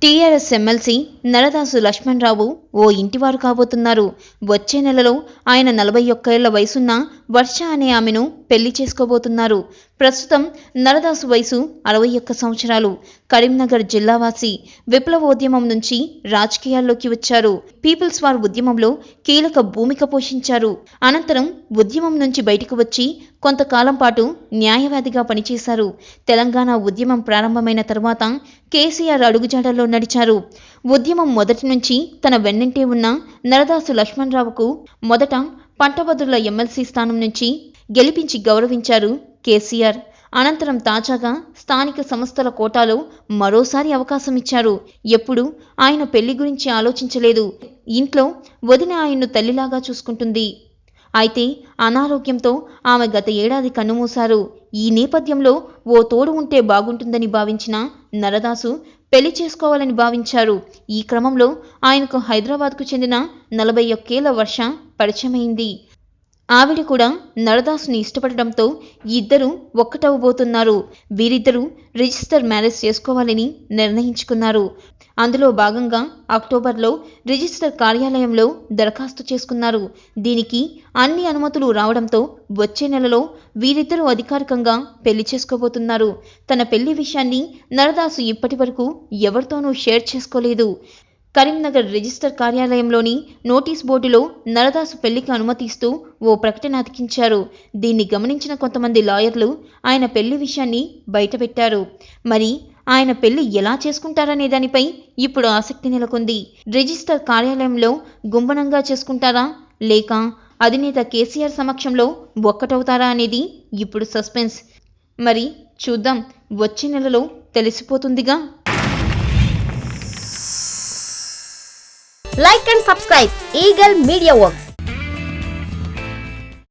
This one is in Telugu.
టీఆర్ఎస్ ఎమ్మెల్సీ నరదాసు లక్ష్మణరావు ఓ ఇంటివారు కాబోతున్నారు. వచ్చే నెలలో ఆయన 41 ఏళ్ల వయసున్న వర్ష అనే ఆమెను పెళ్లి చేసుకోబోతున్నారు. ప్రస్తుతం నరదాసు వయసు 61 సంవత్సరాలు. కరీంనగర్ జిల్లావాసి. విప్లవోద్యమం నుంచి రాజకీయాల్లోకి వచ్చారు. పీపుల్స్ వార్ ఉద్యమంలో కీలక భూమిక పోషించారు. అనంతరం ఉద్యమం నుంచి బయటకు వచ్చి కొంతకాలం పాటు న్యాయవాదిగా పనిచేశారు. తెలంగాణ ఉద్యమం ప్రారంభమైన తర్వాత కేసీఆర్ అడుగుజాడల్లో నడిచారు. ఉద్యమం మొదటి నుంచి తన వెన్నంటే ఉన్న నరదాసు లక్ష్మణరావుకు మొదట పట్టభద్రుల ఎమ్మెల్సీ స్థానం నుంచి గెలిపించి గౌరవించారు కేసీఆర్. అనంతరం తాజాగా స్థానిక సంస్థల కోటాలో మరోసారి అవకాశం ఇచ్చారు. ఎప్పుడు ఆయన పెళ్లి గురించి ఆలోచించలేదు. ఇంట్లో వదిన ఆయన్ను తల్లిలాగా చూసుకుంటుంది. అయితే అనారోగ్యంతో ఆమె గత ఏడాది కన్నుమూశారు. ఈ నేపథ్యంలో ఓ తోడు ఉంటే బాగుంటుందని భావించిన నరదాసు పెళ్లి చేసుకోవాలని భావించారు. ఈ క్రమంలో ఆయనకు హైదరాబాద్కు చెందిన 41 ఏళ్ల వర్ష పరిచయమైంది. ఆవిడ కూడా నరదాసుని ఇష్టపడటంతో ఇద్దరు ఒక్కటవబోతున్నారు. వీరిద్దరూ రిజిస్టర్ మ్యారేజ్ చేసుకోవాలని నిర్ణయించుకున్నారు. అందులో భాగంగా అక్టోబర్లో రిజిస్టర్ కార్యాలయంలో దరఖాస్తు చేసుకున్నారు. దీనికి అన్ని అనుమతులు రావడంతో వచ్చే నెలలో వీరిద్దరూ అధికారికంగా పెళ్లి చేసుకోబోతున్నారు. తన పెళ్లి విషయాన్ని నరదాసు ఇప్పటి వరకు ఎవరితోనూ షేర్ చేసుకోలేదు. కరీంనగర్ రిజిస్టర్ కార్యాలయంలోని నోటీస్ బోర్డులో నరదాసు పెళ్లికి అనుమతి ఇస్తూ ఓ ప్రకటన అతికించారు. దీన్ని గమనించిన కొంతమంది లాయర్లు ఆయన పెళ్లి విషయాన్ని బయటపెట్టారు. మరి ఆయన పెళ్లి ఎలా చేసుకుంటారనే దానిపై ఇప్పుడు ఆసక్తి నెలకొంది. రిజిస్టర్ కార్యాలయంలో గుంబనంగా చేసుకుంటారా లేక అధినేత కేసీఆర్ సమక్షంలో ఒక్కటవుతారా అనేది ఇప్పుడు సస్పెన్స్. మరి చూద్దాం, వచ్చే నెలలో తెలిసిపోతుందిగా. Like and subscribe Eagle Media Works.